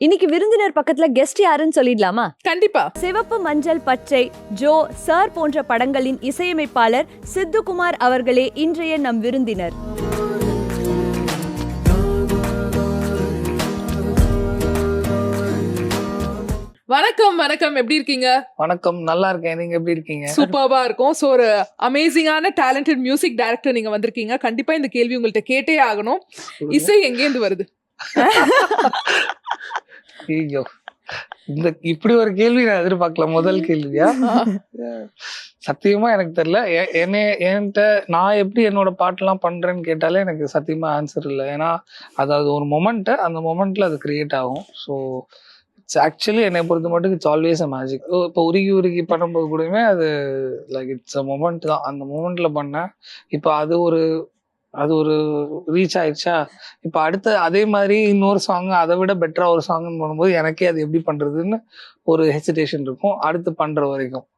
இன்னைக்கு விருந்தினர் பக்கத்துல கெஸ்ட் யாருன்னு சொல்லிடலாமா? கண்டிப்பா. சிவப்பு மஞ்சள் பச்சை, ஜோ, சார் போன்ற படங்களின் இசையமைப்பாளர் சித்துக்குமார் அவர்களே இன்றைய நம் விருந்தினர். வணக்கம் வணக்கம், எப்படி இருக்கீங்க? வணக்கம், நல்லா இருக்கேன். நீங்க எப்படி இருக்கீங்க? சூப்பர்பா இருக்கும். ஸோ ஒரு அமேசிங்கான டேலண்டட் மியூசிக் டைரக்டர் நீங்க வந்திருக்கீங்க. கண்டிப்பா இந்த கேள்வி உங்கள்கிட்ட கேட்டே ஆகணும். இசை எங்கேருந்து வருது? ஐயோ, இந்த இப்படி ஒரு கேள்வி நான் எதிர்பார்க்கல. முதல் கேள்வியா? சத்தியமா எனக்கு தெரியல. என்கிட்ட நான் எப்படி என்னோட பாட்டெல்லாம் பண்றேன்னு கேட்டாலே எனக்கு சத்தியமா ஆன்சர் இல்லை. ஏன்னா அதாவது ஒரு மொமெண்ட், அந்த மொமெண்ட்ல அது கிரியேட் ஆகும். ஸோ ஆக்சுவலி என்னை பொறுத்த மட்டும் இட்ஸ் ஆல்வேஸ் அ மேஜிக். இப்போ உருகி உருகி பண்ணும்போது கூடயுமே அது லைக் இட்ஸ் அ மொமெண்ட் தான். அந்த மொமெண்ட்ல பண்ணேன். இப்போ அது ஒரு ரீச் ஆயிடுச்சா, இப்போ அடுத்த அதே மாதிரி இன்னொரு சாங் அதை விட பெட்டரா ஒரு சாங்னு பண்ணும்போது எனக்கே அது எப்படி பண்றதுன்னு ஒரு ஹெசிடேஷன் இருக்கும் அடுத்து பண்ற வரைக்கும்.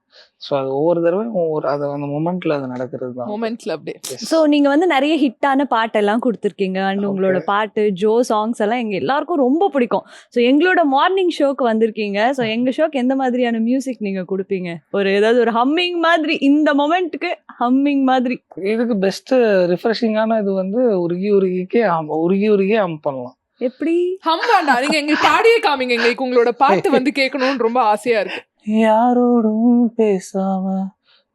ஸோ அது ஒவ்வொரு தடவையும் அது அந்த மொமெண்ட்ல அது நடக்கிறது தான். மொமெண்ட்ல அப்படியே. ஸோ நீங்க நிறைய ஹிட்டான பாட்டெல்லாம் கொடுத்துருக்கீங்க. அண்ட் உங்களோட பாட்டு, ஜோ சாங்ஸ் எல்லாம் எங்க எல்லாருக்கும் ரொம்ப பிடிக்கும். ஸோ எங்களோட மார்னிங் ஷோக்கு வந்திருக்கீங்க. ஸோ எங்க ஷோக்கு எந்த மாதிரியான மியூசிக் நீங்க கொடுப்பீங்க? ஏதாவது ஒரு ஹம்மிங் மாதிரி, இந்த மொமெண்ட்டுக்கு ஹம்மிங் மாதிரி. இதுக்கு பெஸ்ட் ரிஃப்ரெஷிங்கான இது உருகி உருகியே ஹம் பண்ணலாம். எப்படி ஹம் வேண்டாம், நீங்க எங்களுக்கு பாடியே காமிங்க. எங்களுக்கு உங்களோட பாட்டு கேட்கணும்னு ரொம்ப ஆசையா இருக்கு. யாரோடும் பேசாம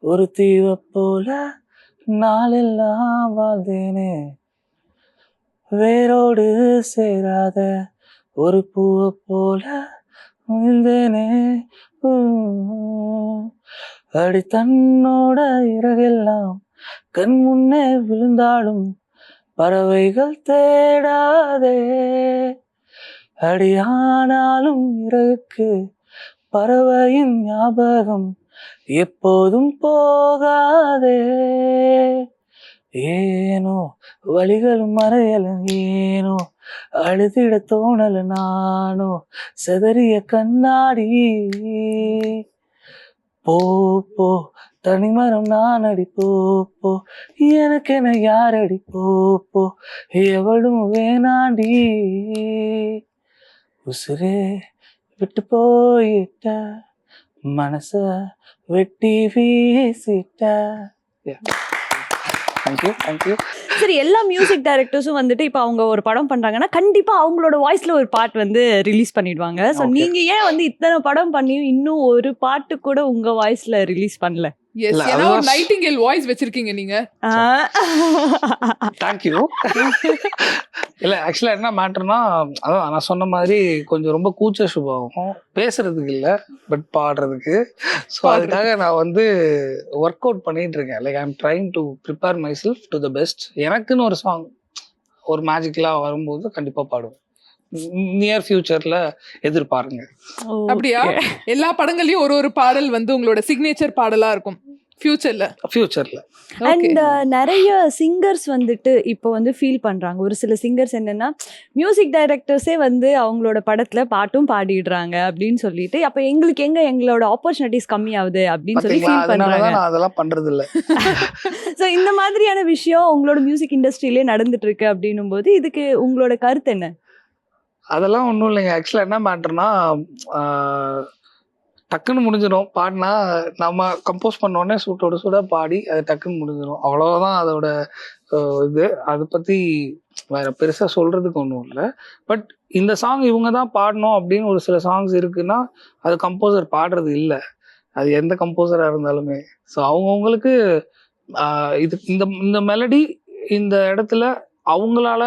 ஒரு தீவ போல நாளெல்லாம் வாழ்ந்தேனே, வேரோடு சேராத ஒரு பூவை போல விழுந்தேனே. அடி தன்னோட இறகெல்லாம் கண் முன்னே விழுந்தாலும் பறவைகள் தேடாதே, அடி ஆனாலும் இறகுக்கு பறவையின் ஞாபகம் எப்போதும் போகாதே. ஏனோ வழிகளும் மறையலும், ஏனோ அழுதிட தோணல நானோ செதறிய கண்ணாடி. போ போ தனிமரம் நான் அடி, போ போ எனக்கென யாரடி, போ போ எவளும் வேணாண்டி. உசுரே விட்டு போயிட்ட, மனச வெட்டி வீசிட்ட. தேங்க்யூ. சரி, எல்லா மியூசிக் டைரக்டர்ஸும் இப்ப அவங்க ஒரு படம் பண்றாங்கன்னா கண்டிப்பா அவங்களோட வாய்ஸ்ல ஒரு பாட்டு ரிலீஸ் பண்ணிடுவாங்க. சோ நீங்க ஏன் இத்தனை படம் பண்ணியும் இன்னும் ஒரு பாட்டு கூட உங்க வாய்ஸ்ல ரிலீஸ் பண்ணல? ஏன்னா ஒரு நைட்டிங்கேல் வாய்ஸ் வச்சிருக்கீங்க நீங்க. தேங்க்யூ. இல்ல ஆக்சுவலா என்ன மேட்டர்னா, அதான் நான் சொன்ன மாதிரி கொஞ்சம் ரொம்ப கூச்ச சுபாவம், பேசுறதுக்கு இல்ல பட் பாடுறதுக்கு. ஸோ அதுக்காக நான் ஒர்க் அவுட் பண்ணிட்டு இருக்கேன். Like I am trying to prepare my self to the best. எனக்குன்னு ஒரு சாங் ஒரு மேஜிக்லாம் வரும்போது கண்டிப்பா பாடுவேன். நியர் ஃபியூச்சர்ல எதிர்பாருங்க. அப்படியா? எல்லா படங்கள்லயும் ஒரு பாடல் உங்களோட சிக்னேச்சர் பாடலா இருக்கும் ஃபியூச்சர்ல. அண்ட் நிறைய சிங்கர்ஸ் இப்போ ஃபீல் பண்றாங்க. ஒரு சில சிங்கர்ஸ் என்னன்னா, மியூசிக் டைரக்டர்ஸே அவங்களோட படத்துல பாட்டும் பாடிடுறாங்க அப்படின்னு சொல்லிட்டு, அப்ப எங்களுக்கு எங்களோட ஆப்பர்ச்சுனிட்டிஸ் கம்மியாகுது அப்படின்னு சொல்லி ஃபீல் பண்றாங்க. நான் அதெல்லாம் பண்றது இல்ல. சோ இந்த மாதிரியான விஷயம் உங்களோட மியூசிக் இண்டஸ்ட்ரியிலே நடந்துட்டு இருக்கு அப்படின்னும் போது இதுக்கு உங்களோட கருத்து என்ன? அதெல்லாம் ஒன்றும் இல்லைங்க. ஆக்சுவலாக என்ன மேட்டர்னா, டக்குன்னு முடிஞ்சிடும். பாடினா நம்ம கம்போஸ் பண்ணோடனே சூட்டோட சூட பாடி அது டக்குன்னு முடிஞ்சிடும். அவ்வளோதான் அதோட இது. அதை பற்றி வேற பெருசாக சொல்றதுக்கு ஒன்றும் இல்லை. பட் இந்த சாங் இவங்க தான் பாடணும் அப்படின்னு ஒரு சில சாங்ஸ் இருக்குன்னா அது கம்போசர் பாடுறது இல்லை. அது எந்த கம்போசராக இருந்தாலுமே. ஸோ அவங்கவுங்களுக்கு இது இந்த மெலடி இந்த இடத்துல அவங்களால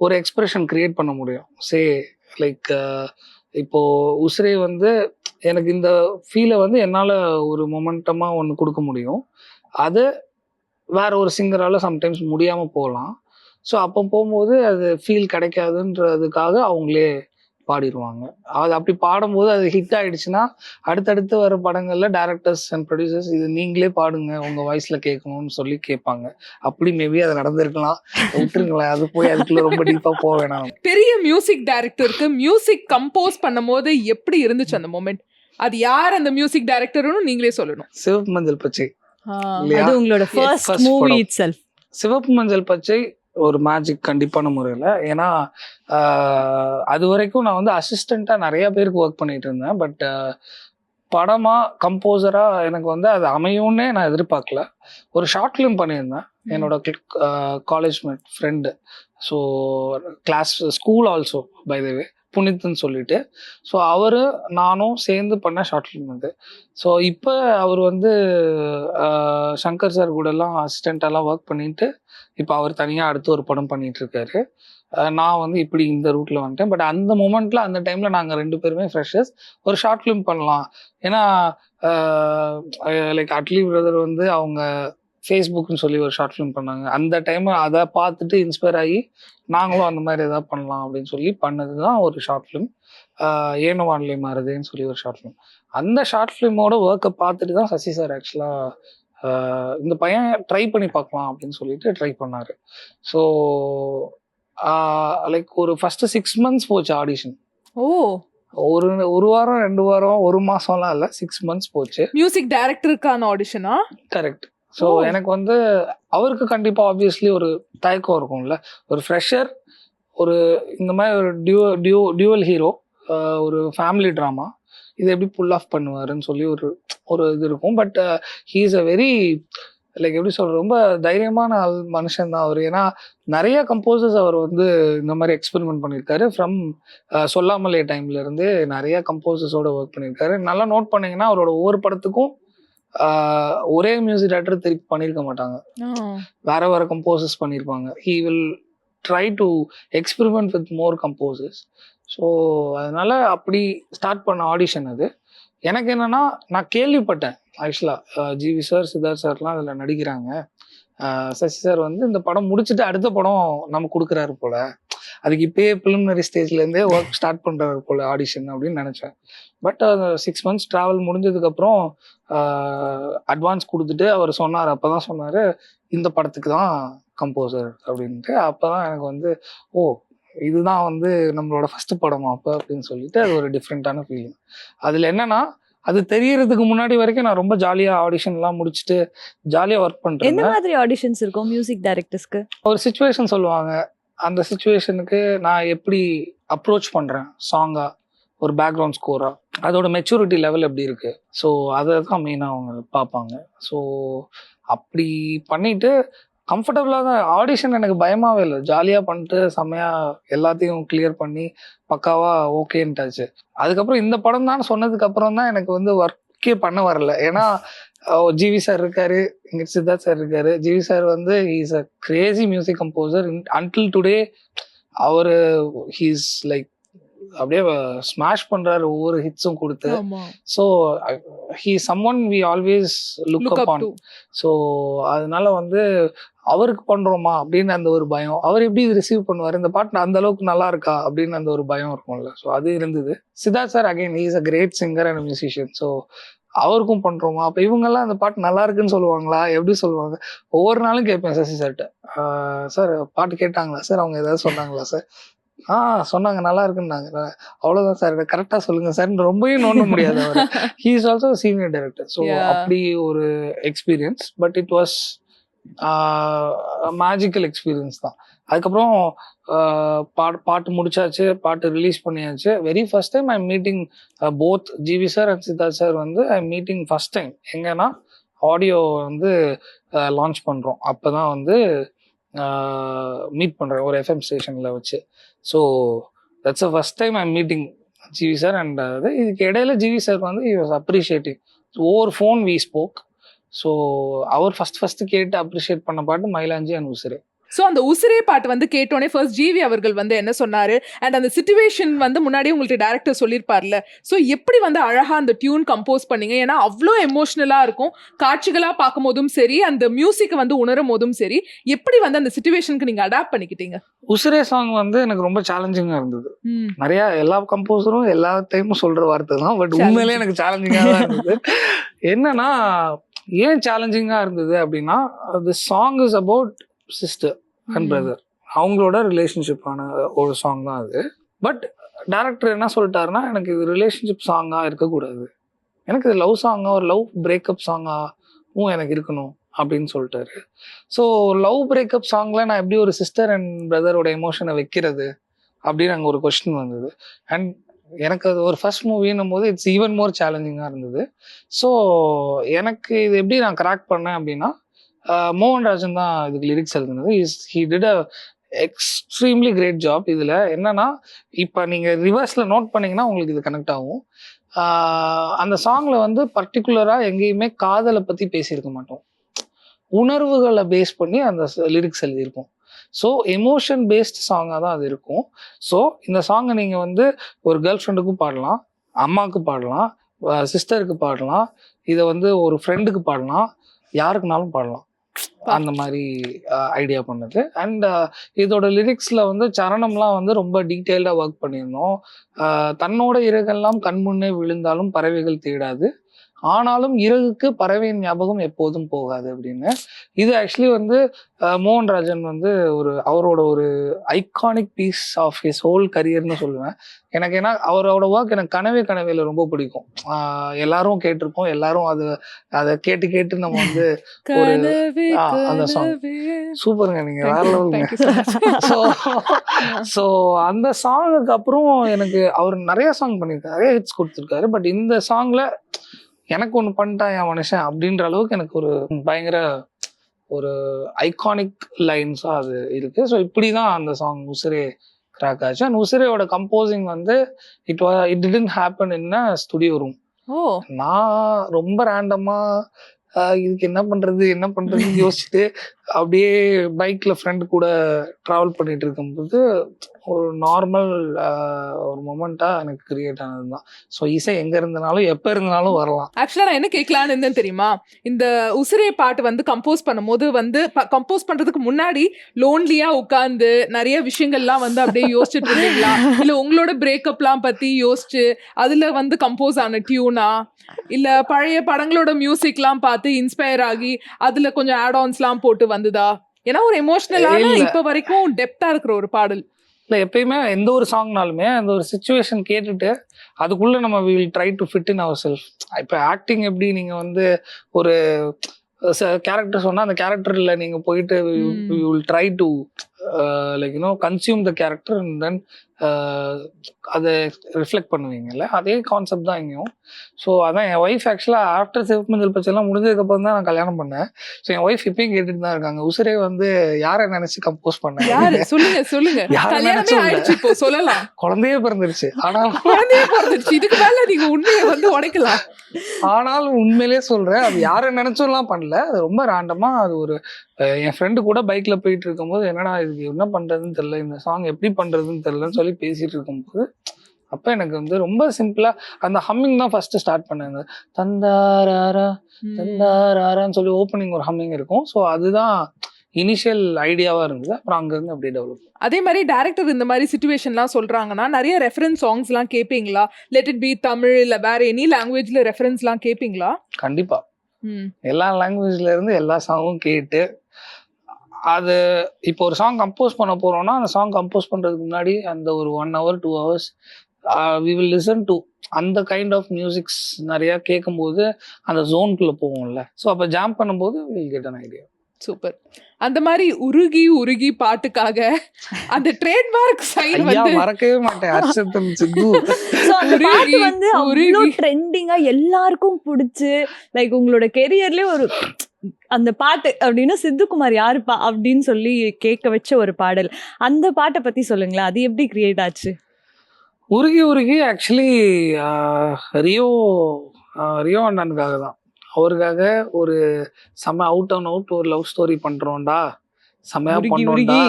ஒரு எக்ஸ்பிரஷன் கிரியேட் பண்ண முடியும். லைக் இப்போ உசுரே எனக்கு இந்த ஃபீலை என்னால் ஒரு மொமெண்டமா ஒன்று கொடுக்க முடியும். அது வேற ஒரு சிங்கரால சம்டைம்ஸ் முடியாமல் போகலாம். ஸோ அப்போ போகும்போது அது ஃபீல் கிடைக்காதுன்றதுக்காக அவங்களே பாடிடுவாங்க. அது அப்படி பாடும்போது அது ஹிட் ஆயிடுச்சுன்னா அடுத்தடுத்து வர படங்கள்ல டைரக்டர்ஸ் அண்ட் ப்ரொடியூசர்ஸ் இது நீங்களே பாடுங்க உங்க வாய்ஸ்ல கேட்கணும்னு சொல்லி கேட்பாங்க. அப்படி மேபி அது நடந்திருக்கலாம். விட்டுருங்களேன், அது போய் அதுக்குள்ள ரொம்ப டீப்பா போக வேணாம். பெரிய மியூசிக் டைரக்டருக்கு மியூசிக் கம்போஸ் பண்ணும் போது எப்படி இருந்துச்சு அந்த மொமெண்ட்? அது யார் அந்த மியூசிக் டைரக்டர்னு நீங்களே சொல்லணும். சிவப்பு மஞ்சள் பச்சை அது உங்களோட ஃபர்ஸ்ட் மூவி இட்செல்ஃப். சிவப்பு மஞ்சள் பச்சை ஒரு மேஜிக் கண்டிப்பான முறையில். ஏன்னா அது வரைக்கும் நான் வந்து அசிஸ்டண்ட்டாக நிறைய பேருக்கு ஒர்க் பண்ணிட்டு இருந்தேன். பட் படமா கம்போசராக எனக்கு வந்து அது அமையும்னே நான் எதிர்பார்க்கல. ஒரு ஷார்ட் ஃபிலிம் பண்ணியிருந்தேன் என்னோட college friend. So class school also by the way புனித்னு சொல்லிட்டு. ஸோ அவரு நானும் சேர்ந்து பண்ண ஷார்ட் ஃபிலிம் அது. ஸோ இப்போ அவர் வந்து சங்கர் சார் கூடலாம் அசிஸ்டண்ட்டெல்லாம் ஒர்க் பண்ணிட்டு இப்போ அவர் தனியாக அடுத்து ஒரு படம் பண்ணிட்டு இருக்காரு. நான் வந்து இப்படி இந்த ரூட்டில் வந்துட்டேன். பட் அந்த மூமெண்ட்ல அந்த டைம்ல நாங்கள் 2 பேருமே ஃப்ரெஷர்ஸ். ஒரு ஷார்ட் ஃபிலிம் பண்ணலாம். ஏன்னா லைக் அட்லி பிரதர் வந்து அவங்க ஃபேஸ்புக்னு சொல்லி ஒரு ஷார்ட் ஃபிலிம் பண்ணாங்க. அந்த டைம் அதை பார்த்துட்டு இன்ஸ்பயர் ஆகி நாங்களும் அந்த மாதிரி எதாவது பண்ணலாம் அப்படின்னு சொல்லி பண்ணது தான் ஒரு ஷார்ட் ஃபிலிம். ஏனோ வானிலை மாறுதேன்னு சொல்லி ஒரு ஷார்ட் ஃபிலிம். அந்த ஷார்ட் ஃபிலிமோட ஒர்க்கை பார்த்துட்டு தான் சசி சார் ஆக்சுவலாக இந்த பையன் ட்ரை பண்ணி பார்க்கலாம் அப்படின்னு சொல்லிட்டு ட்ரை பண்ணார். ஸோ லைக் ஒரு ஃபர்ஸ்ட் 6 months போச்சு ஆடிஷன். ஓ, ஒரு வாரம் 2 வாரம் 1 மாசம்லாம் இல்லை, 6 months போச்சு. மியூசிக் டைரக்டருக்கான ஆடிஷனா? கரெக்ட். ஸோ எனக்கு வந்து அவருக்கு கண்டிப்பாக ஆப்வியஸ்லி ஒரு தயக்கம் இருக்கும்ல. ஒரு ஃப்ரெஷர், ஒரு இந்த மாதிரி ஒரு டியூவல் ஹீரோ, ஒரு ஃபேமிலி ட்ராமா, இது எப்படி புல் ஆஃப் பண்ணுவாருன்னு சொல்லி ஒரு இது இருக்கும். But he is a very like எப்படி சொல்ற, ரொம்ப தைரியமான மனுஷன் தான் அவர். ஏன்னா நிறைய கம்போசர்ஸ் அவர் வந்து இந்த மாதிரி எக்ஸ்பெரிமெண்ட் பண்ணியிருக்காரு. ஃப்ரம் சொல்லாமலே டைம்ல இருந்து நிறைய கம்போசர்ஸோட ஒர்க் பண்ணியிருக்காரு. நல்லா நோட் பண்ணீங்கன்னா அவரோட ஒவ்வொரு படத்துக்கும் ஒரே மியூசிக் டைரக்டர் திருப்பி பண்ணியிருக்க மாட்டாங்க, வேற வேற கம்போசர்ஸ் பண்ணியிருப்பாங்க. He will try to experiment with more composers. So அதனால அப்படி ஸ்டார்ட் பண்ண ஆடிஷன் அது. எனக்கு என்னன்னா, நான் கேள்விப்பட்டேன் ஆக்சுவலாக ஜிவி சார், சித்தார்த் சார்லாம் அதில் நடிக்கிறாங்க. சசி சார் வந்து இந்த படம் முடிச்சுட்டு அடுத்த படம் நம்ம கொடுக்குறாரு போல, அதுக்கு இப்பயே ப்ரிலிமினரி ஸ்டேஜ்லேருந்தே ஒர்க் ஸ்டார்ட் பண்ணுறாரு போல ஆடிஷன் அப்படின்னு நினச்சேன். பட் 6 months ட்ராவல் முடிஞ்சதுக்கப்புறம் அட்வான்ஸ் கொடுத்துட்டு அவர் சொன்னார். அப்போ தான் சொன்னார், இந்த படத்துக்கு தான் கம்போசர் அப்படின்ட்டு. அப்போ தான் எனக்கு வந்து ஓ, இதுதான் வந்து நம்மளோட ஃபர்ஸ்ட் படமா அப்போ அப்படின்னு சொல்லிட்டு அது ஒரு டிஃப்ரெண்ட்டான ஃபீலிங். அதில் என்னன்னா, அது தெரியறதுக்கு முன்னாடி வரைக்கும் நான் ரொம்ப ஜாலியாக ஆடிஷன்லாம் முடிச்சுட்டு ஜாலியாக ஒர்க் எந்த பண்ணுறேன். மாதிரி ஆடிஷன்ஸ் இருக்கும் மியூசிக் டைரக்டர்ஸ்க்கு? ஒரு சுச்சுவேஷன் சொல்லுவாங்க, அந்த சுச்சுவேஷனுக்கு நான் எப்படி அப்ரோச் பண்ணுறேன், சாங்கா ஒரு பேக்ரவுண்ட் ஸ்கோரா, அதோட மெச்சூரிட்டி லெவல் எப்படி இருக்கு. ஸோ அதை தான் மெயினாக அவங்க பார்ப்பாங்க. ஸோ அப்படி பண்ணிட்டு கம்ஃபர்டபுளாக தான் ஆடிஷன், எனக்கு பயமாகவே இல்லை, ஜாலியாக பண்ணிட்டு செம்மையாக எல்லாத்தையும் கிளியர் பண்ணி பக்காவாக ஓகேன்ட்டாச்சு. அதுக்கப்புறம் இந்த படம் தான் சொன்னதுக்கு அப்புறம் தான் எனக்கு வந்து ஒர்க்கே பண்ண வரல. ஏன்னா ஜிவி சார் இருக்காரு, இங்கே சித்தார்த் சார் இருக்காரு. ஜிவி சார் வந்து he's a crazy music composer. Until today அவர் ஹீஸ் லைக் அப்படியே ஸ்மாஷ் பண்றாரு ஒவ்வொரு ஹிட்ஸும் கொடுத்து. So he someone we always look up on. So அதனால வந்து அவருக்கு பண்றோமா அப்படின்னு அந்த ஒரு பயம், அவர் எப்படி ரிசீவ் பண்ணுவார், இந்த பாட்டு அந்த அளவுக்கு நல்லா இருக்கா அப்படின்னு அந்த ஒரு பயம் இருக்கும்ல. ஸோ அது இருந்தது. Siddharth sir again he is a great singer and musician. So அவருக்கும் பண்றோமா, அப்போ இவங்கெல்லாம் அந்த பாட்டு நல்லா இருக்குன்னு சொல்லுவாங்களா, எப்படி சொல்லுவாங்க. ஒவ்வொரு நாளும் கேட்பேன் சசி சார்கிட்ட, சார் பாட்டு கேட்டாங்களா சார், அவங்க ஏதாவது சொன்னாங்களா சார், சொன்னாங்க நல்லா இருக்குன்னாங்க, அவ்வளவுதான் சார், கரெக்டா சொல்லுங்க சார், ரொம்பவே நோண்ட முடியாது. அவர் he is also senior director. So அப்படி ஒரு experience. But it was magical experience தான். அதுக்கப்புறம் பாட்டு முடிச்சாச்சு, பாட்டு ரிலீஸ் பண்ணியாச்சு. Very first time I meeting both GV sir and Siddharth sir வந்து ஐ மீட்டிங் ஃபர்ஸ்ட் டைம் எங்கன்னா ஆடியோ வந்து லான்ச் பண்றோம். அப்பதான் வந்து மீட் பண்றேன் ஒரு எஃப்எம் ஸ்டேஷன்ல வச்சு. So that's a first time I meeting GV sir. And இதுக்கு இடையில ஜிவி சார் வந்து he was appreciating over phone we spoke. So அவர் ஃபர்ஸ்ட் கேட்டு அப்ரிஷியேட் பண்ண பாட்டு மயிலாஞ்சி அண்ட் உசிரே. ஸோ அந்த உசிரே பாட்டு வந்து கேட்டோன்னே ஃபர்ஸ்ட் ஜிவி அவர்கள் வந்து என்ன சொன்னாரு, அண்ட் அந்த சிச்சுவேஷன் வந்து முன்னாடியே உங்களுக்கு டைரக்டர் சொல்லியிருப்பார்ல, ஸோ எப்படி வந்து அழகா அந்த டியூன் கம்போஸ் பண்ணீங்க? ஏன்னா அவ்வளோ எமோஷனலா இருக்கும், காட்சிகளா பார்க்கும் போதும் சரி, அந்த மியூசிக்கை வந்து உணரும் போதும் சரி, எப்படி வந்து அந்த சிச்சுவேஷனுக்கு நீங்க அடாப்ட் பண்ணிக்கிட்டீங்க? உசிரே சாங் வந்து எனக்கு ரொம்ப சேலஞ்சிங்கா இருந்தது. நிறைய எல்லா கம்போசரும் எல்லா டைமும் சொல்ற வார்த்தை தான், பட் உண்மையிலே எனக்கு சேலஞ்சிங்கா தான் இருந்தது. என்னன்னா, ஏன் சேலஞ்சிங்கா இருந்தது அப்படின்னா, the song is about sister and brother, அவங்களோட ரிலேஷன்ஷிப்பான ஒரு சாங் தான் அது. பட் டைரக்டர் என்ன சொல்லிட்டாருன்னா, எனக்கு இது ரிலேஷன்ஷிப் சாங்கா இருக்கக்கூடாது, எனக்கு இது லவ் சாங்கா ஒரு லவ் பிரேக்கப் சாங்காவும் எனக்கு இருக்கணும் அப்படின்னு சொல்லிட்டாரு. ஸோ லவ் பிரேக்கப் சாங்ல நான் எப்படி ஒரு சிஸ்டர் அண்ட் பிரதரோட எமோஷனை வைக்கிறது அப்படின்னு அங்கே ஒரு கொஸ்டின் வந்தது. அண்ட் எனக்கு அது ஒரு ஃபர்ஸ்ட் மூவின்னும் போது இட்ஸ் ஈவன் மோர் சேலஞ்சிங்காக இருந்தது. ஸோ எனக்கு இது எப்படி நான் கிராக் பண்ணேன் அப்படின்னா, மோகன்ராஜன் தான் இதுக்கு லிரிக்ஸ் எழுதுனது. He did a extremely great job. இதில் என்னன்னா, இப்போ நீங்கள் ரிவர்ஸில் நோட் பண்ணீங்கன்னா உங்களுக்கு இது கனெக்ட் ஆகும். அந்த சாங்கில் வந்து பர்டிகுலராக எங்கேயுமே காதலை பற்றி பேசியிருக்க மாட்டோம், உணர்வுகளை பேஸ் பண்ணி அந்த லிரிக்ஸ் எழுதியிருக்கோம். ஸோ எமோஷன் பேஸ்ட் சாங்காக தான் அது இருக்கும். ஸோ இந்த சாங்கை நீங்கள் வந்து ஒரு கேர்ள் ஃப்ரெண்டுக்கும் பாடலாம், அம்மாவுக்கு பாடலாம், சிஸ்டருக்கு பாடலாம், இதை வந்து ஒரு ஃப்ரெண்டுக்கு பாடலாம், யாருக்குனாலும் பாடலாம். அந்த மாதிரி ஐடியா பண்ணது. அண்ட் இதோட லிரிக்ஸில் வந்து சரணம்லாம் வந்து ரொம்ப டீட்டெயில்டாக ஒர்க் பண்ணியிருந்தோம். தன்னோட இறகெல்லாம் கண்முன்னே விழுந்தாலும் பறவைகள் தேடாது, ஆனாலும் இறகுக்கு பறவையின் ஞாபகம் எப்போதும் போகாது அப்படின்னு. இது ஆக்சுவலி வந்து மோகன்ராஜன் வந்து அவரோட ஒரு iconic piece of his whole கரியர்னு சொல்லுவேன். எனக்கு ஏன்னா அவரோட ஒர்க் எனக்கு கனவேல ரொம்ப பிடிக்கும். எல்லாரும் கேட்டிருப்போம், எல்லாரும் அதை கேட்டு கேட்டு நம்ம வந்து ஒரு அந்த சாங் சூப்பருங்க, நீங்க வேற லெவலுங்க. ஸோ அந்த சாங்குக்கு அப்புறம் எனக்கு அவர் நிறைய சாங் பண்ணியிருக்காரு, நிறைய ஹிட்ஸ் கொடுத்துருக்காரு. பட் இந்த சாங்ல எனக்கு ஒன்று பண்ணிட்டான் என் மனுஷன் அப்படின்ற அளவுக்கு எனக்கு ஒரு பயங்கர ஒரு ஐகானிக் லைன்ஸாக அது இருக்கு. ஸோ இப்படி தான் அந்த சாங் உசிரே கிராக் ஆச்சு. அண்ட் உசிரேயோட கம்போசிங் வந்து it didn't happen in a studio room. நான் ரொம்ப ரேண்டமா இதுக்கு என்ன பண்றதுன்னு யோசிச்சுட்டு அப்படியே பைக்ல ஃப்ரெண்டு கூட டிராவல் பண்ணிட்டு இருக்கும்போது ஒரு நார்மல் ஒரு மொமெண்டா எனக்கு கிரியேட் ஆனதுதான். ஸோ இசை எங்க இருந்தாலும் எப்ப இருந்தாலும் வரலாம். ஆக்சுவலா நான் என்ன கேட்கலான்னு இருந்தேன் தெரியுமா, இந்த உசிரே பாட்டு வந்து கம்போஸ் பண்ணும்போது வந்து கம்போஸ் பண்றதுக்கு முன்னாடி லோன்லியா உட்கார்ந்து நிறைய விஷயங்கள்லாம் வந்து அப்படியே யோசிச்சுட்டு இருந்தீங்களா, இல்ல உங்களோட பிரேக்கப்லாம் பத்தி யோசிச்சு அதுல வந்து கம்போஸ் ஆன டியூனா, இல்ல பழைய படங்களோட மியூசிக்லாம் பார்த்து இன்ஸ்பயர் ஆகி அதுல கொஞ்சம் ஆட் ஆன்ஸ்லாம் போட்டு வந்ததா? ஏன்னா ஒரு எமோஷனலான இப்ப வரைக்கும் டெப்தா இருக்கிற ஒரு பாடல் இல்லை. எப்பயுமே எந்த ஒரு சாங்னாலுமே அந்த ஒரு சிச்சுவேஷன் கேட்டுட்டு அதுக்குள்ள நம்ம will try to fit in our self. இப்போ ஆக்டிங் எப்படி நீங்கள் வந்து ஒரு கேரக்டர் சொன்னால் அந்த கேரக்டரில் நீங்கள் போயிட்டு you will try to like you know consume the character and then அதை ரிஃப்ளெக்ட் பண்ணுவீங்கல்ல, அதே கான்செப்ட் தான் இங்கேயும். ஸோ அதான் என் ஒய்ஃப் ஆக்சுவலாக ஆஃப்டர் சிவப்புமஞ்சள் பச்சைலாம் முடிஞ்சதுக்கப்புறம் தான் நான் கல்யாணம் பண்ணேன். ஸோ என் ஒய்ஃப் இப்பயும் கேட்டுட்டு தான் இருக்காங்க, உசிரே வந்து யாரை நினைச்சு கம்போஸ் பண்ணேன், சொல்லுங்க சொல்லலாம். குழந்தையே பிறந்துருச்சு, ஆனால் இதுக்கு மேல நீங்க உண்மையை வந்து உடைக்கலாம். ஆனாலும் உண்மையிலே சொல்றேன், அது யாரை நினைச்சோம்லாம் பண்ணல, அது ரொம்ப ரேண்டமா. அது ஒரு என் ஃப்ரெண்டு கூட பைக்ல போயிட்டு இருக்கும்போது என்னடா இதுக்கு என்ன பண்றதுன்னு தெரியல, இந்த சாங் எப்படி பண்றதுன்னு தெரியலன்னு சொல்லி பேசிட்டு இருக்கும்போது அப்ப எனக்கு வந்து ரொம்ப சிம்பிளா அந்த ஹம்மிங் தான் ஃபர்ஸ்ட் ஸ்டார்ட் பண்ணேன். தந்தாராரா தந்தாராரான்னு சொல்லி ஓப்பனிங் ஒரு ஹம்மிங் இருக்கும். ஸோ அதுதான் இனிஷியல் ஐடியாவா இருந்தது. அப்புறம் அங்க இருந்து அப்படியே டெவலப். அதே மாதிரி டைரக்டர் இந்த மாதிரி சிச்சுவேஷன்லாம் சொல்றாங்கன்னா நிறைய ரெஃபரன்ஸ் சாங்ஸ்லாம் கேட்பீங்களா? லெட் இட் பி தமிழ் இல்ல வேற எனி லாங்குவேஜ்ல ரெஃபரன்ஸ்லாம் கேட்பீங்களா? கண்டிப்பா, எல்லா லாங்குவேஜ்ல இருந்து எல்லா சாங்கும் கேட்டு அது இப்போ ஒரு சாங் கம்போஸ் பண்ண போறோம்னா அந்த சாங் கம்போஸ் பண்றதுக்கு முன்னாடி அந்த ஒரு 1 hour 2 hours we will listen to அந்த கைண்ட் ஆஃப் மியூசிக்ஸ் நிறைய கேட்கும்போது அந்த ஜோனுக்குள்ள போவோம்ல. ஸோ அப்போ ஜாம் பண்ணும்போது we'll get an idea. Super. அந்த மாதிரி உருகி பாட்டுக்காக அந்த ட்ரேட்மார்க் சைடு வந்து மறக்கவே மாட்டேன், அர்ஷத்தன் சித்து. சோ அந்த பாட்டு வந்து அவ்ளோ ட்ரெண்டிங்கா எல்லாருக்கும் பிடிச்சு, லைக் உங்களோட கெரியர்லயே ஒரு அந்த பாட்டு அப்படின்னா சித்துக்குமார் யாருப்பா அப்படின்னு சொல்லி கேட்க வச்ச ஒரு பாடல். அந்த பாட்டை பத்தி சொல்லுங்களேன், அது எப்படி கிரியேட் ஆச்சு? உருகி ஆக்சுவலி ரியோ அண்ணனுக்காக தான். அவருக்காக ஒரு செம்ம அவுட் ஒரு லவ் ஸ்டோரி பண்றோம்டா, செம்மையா பண்ணோம்டா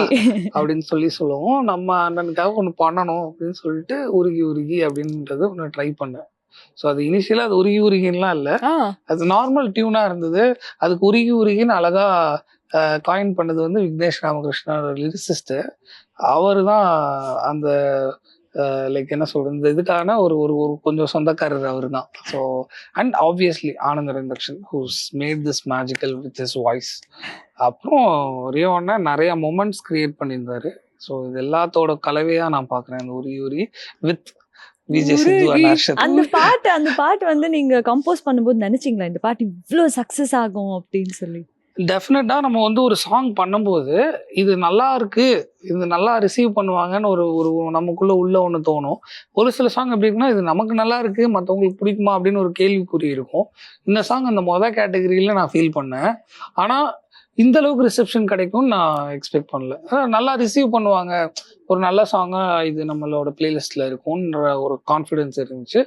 அப்படின்னு சொல்லுவோம். நம்ம அண்ணனுக்காக ஒன்று பண்ணணும் அப்படின்னு சொல்லிட்டு உருகி அப்படின்றது ஒன்று ட்ரை பண்ணேன். ஸோ அது இனிஷியலாக அது உருகின்லாம் இல்லை, அது நார்மல் டியூனா இருந்தது. அதுக்கு உருகின்னு அழகா காயின் பண்ணது வந்து விக்னேஷ் ராமகிருஷ்ணா லிரிசிஸ்ட். அவர் தான் அந்த லைக் என்ன சொல்றது, இந்த இதுக்கான ஒரு ஒரு கொஞ்சம் சொந்தக்காரர் அவர் தான். So and obviously Anandaran Dakshan who's made this magical with his voice. அப்புறம் ரியோன்னா நிறைய மொமெண்ட்ஸ் கிரியேட் பண்ணியிருந்தாரு. ஸோ இது எல்லாத்தோட கலவையா நான் பார்க்குறேன் அந்த உருகி வித் விஜய் சித்து அண்ட் அர்ஷத். அந்த பாட்டு வந்து நீங்க கம்போஸ் பண்ணும்போது நினைச்சீங்களா இந்த பாட்டு இவ்வளோ சக்சஸ் ஆகும் அப்படின்னு சொல்லி? டெஃபினட்டாக நம்ம வந்து ஒரு சாங் பண்ணும்போது இது நல்லா இருக்கு, இது நல்லா ரிசீவ் பண்ணுவாங்கன்னு ஒரு ஒரு நமக்குள்ள உள்ள ஒன்று தோணும். ஒரு சில சாங் எப்படி இருக்குன்னா, இது நமக்கு நல்லா இருக்கு, மற்றவங்களுக்கு பிடிக்குமா அப்படின்னு ஒரு கேள்விக்குறி இருக்கும். இந்த சாங் அந்த கேட்டகரியில் நான் ஃபீல் பண்ணேன். ஆனால் இந்த அளவுக்கு ரிசெப்ஷன் கிடைக்கும்னு நான் எக்ஸ்பெக்ட் பண்ணல. நல்லா ரிசீவ் பண்ணுவாங்க, ஒரு நல்ல சாங்காக இது நம்மளோட பிளேலிஸ்ட்டில் இருக்கும்ன்ற ஒரு கான்ஃபிடென்ஸ் இருந்துச்சு.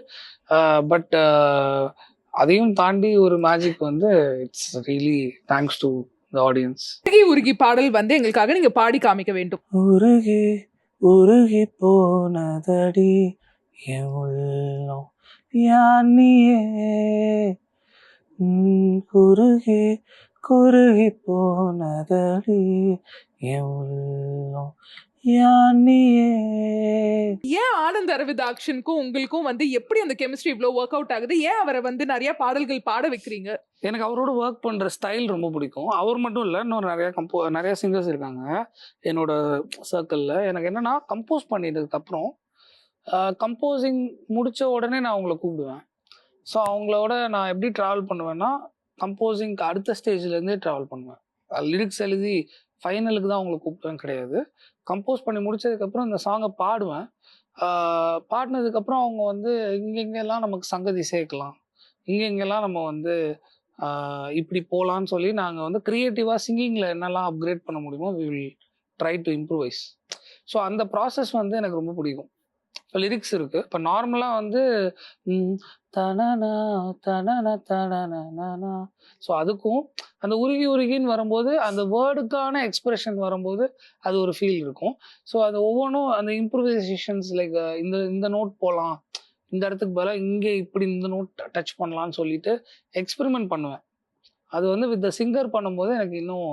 பட் அதையும் தாண்டி ஒரு மேஜிக் வந்து it's really thanks to the audience. உருகி உருகி பாடல் வந்து எங்களுக்காக நீங்க பாடி காமிக்க வேண்டும். உருகி உருகி போனதடி என் உள்ளம் யானியே, குருகி குருகி போனதடி என் உள்ளம் யானியே. ஏன் ஆனந்த் அரவிந்தாக்ஷனுக்கும் உங்களுக்கும் வந்து எப்படி அந்த கெமிஸ்ட்ரி இவ்வளோ ஒர்க் அவுட் ஆகுது? ஏன் அவரை வந்து நிறைய பாடல்கள் பாட வைக்கிறீங்க? எனக்கு அவரோட ஒர்க் பண்ணுற ஸ்டைல் ரொம்ப பிடிக்கும். அவர் மட்டும் இல்லை, இன்னும் நிறைய சிங்கர்ஸ் இருக்காங்க என்னோட சர்க்கிளில். எனக்கு என்னென்னா, கம்போஸ் பண்ணிட்டதுக்கப்புறம் கம்போசிங் முடித்த உடனே நான் அவங்கள கூப்பிடுவேன். ஸோ அவங்களோட நான் எப்படி ட்ராவல் பண்ணுவேன்னா, கம்போசிங்க்கு அடுத்த ஸ்டேஜ்லேருந்தே ட்ராவல் பண்ணுவேன். லிரிக்ஸ் எழுதி ஃபைனலுக்கு தான் அவங்கள கூப்பிடுவேன் கிடையாது. கம்போஸ் பண்ணி முடிச்சதுக்கப்புறம் இந்த சாங்கை பாடுவேன். பாடினதுக்கப்புறம் அவங்க வந்து இங்கெங்கெல்லாம் நமக்கு சங்கதி சேர்க்கலாம், இங்கெங்கெல்லாம் நம்ம வந்து இப்படி போகலான்னு சொல்லி நாங்கள் வந்து க்ரியேட்டிவாக சிங்கிங்கில் என்னெல்லாம் அப்கிரேட் பண்ண முடியுமோ we will try to improvise. So அந்த ப்ராசஸ் வந்து எனக்கு ரொம்ப பிடிக்கும். இப்போ லிரிக்ஸ் இருக்குது. இப்போ நார்மலாக வந்து தனனா தனன தனனா, ஸோ அதுக்கும் அந்த உருகி உருகின்னு வரும்போது அந்த வேர்டுக்கான எக்ஸ்பிரஷன் வரும்போது அது ஒரு ஃபீல் இருக்கும். ஸோ அது ஒவ்வொன்றும் அந்த இம்ப்ரூவைசேஷன்ஸ் லைக் இந்த நோட் போகலாம், இந்த இடத்துக்கு பதிலாக இங்கே இப்படி இந்த நோட் டச் பண்ணலான்னு சொல்லிட்டு எக்ஸ்பெரிமெண்ட் பண்ணுவேன். அது வந்து வித் த சிங்கர் பண்ணும்போது எனக்கு இன்னும்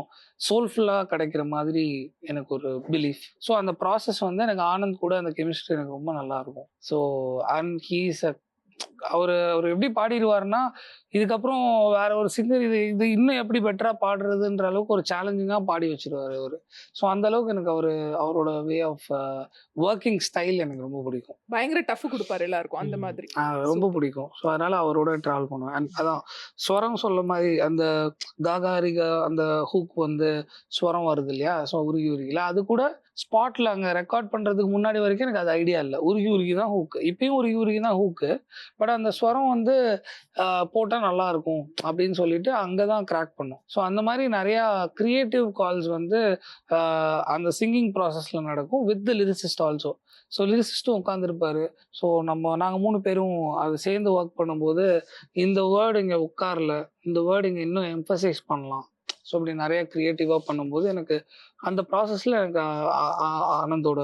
சோல்ஃபுல்லாக கிடைக்கிற மாதிரி எனக்கு ஒரு பிலீஃப். ஸோ அந்த ப்ராசஸ் வந்து எனக்கு ஆனந்த் கூட அந்த கெமிஸ்ட்ரி எனக்கு ரொம்ப நல்லா இருக்கும். ஸோ அண்ட் ஹீஸ் அவர் எப்படி பாடிடுவாருன்னா, இதுக்கப்புறம் வேற ஒரு சிங்கர் இது இன்னும் எப்படி பெட்டரா பாடுறதுன்ற அளவுக்கு ஒரு சேலஞ்சிங்காக பாடி வச்சிருவாரு அவரு. ஸோ அந்த அளவுக்கு எனக்கு அவரோட வே ஆஃப் ஒர்க்கிங் ஸ்டைல் எனக்கு ரொம்ப பிடிக்கும். பயங்கர டஃப் கொடுப்பாரு எல்லாருக்கும் அந்த மாதிரி. ரொம்ப பிடிக்கும். ஸோ அதனால அவரோட ட்ராவல் பண்ணுவேன். அண்ட் அதான் ஸ்வரம் சொல்ல மாதிரி அந்த காகாரிகா அந்த ஹூக் வந்து ஸ்வரம் வருது இல்லையா, ஸோ உருகி உருகில அது கூட ஸ்பாட்டில் அங்கே ரெக்கார்ட் பண்ணுறதுக்கு முன்னாடி வரைக்கும் எனக்கு அது ஐடியா இல்லை. உருகி உருகி தான் ஹூக்கு, இப்பயும் உருகி உருகி தான் ஹூக்கு. பட் அந்த ஸ்வரம் வந்து போட்டால் நல்லா இருக்கும் அப்படின்னு சொல்லிட்டு அங்கே தான் கிராக் பண்ணோம். ஸோ அந்த மாதிரி நிறையா கிரியேட்டிவ் கால்ஸ் வந்து அந்த சிங்கிங் ப்ராசஸில் நடக்கும் with the lyricist also. So லிரிசிஸ்ட்டும் உட்காந்துருப்பாரு. ஸோ நாங்கள் 3 பேரும் அது சேர்ந்து ஒர்க் பண்ணும்போது இந்த வேர்டு இங்கே உட்காரல, இந்த வேர்டு இங்கே இன்னும் எம்பசைஸ் பண்ணலாம். ஸோ இப்படி நிறைய க்ரியேட்டிவாக பண்ணும்போது எனக்கு அந்த ப்ராசஸில் எனக்கு ஆனந்தோட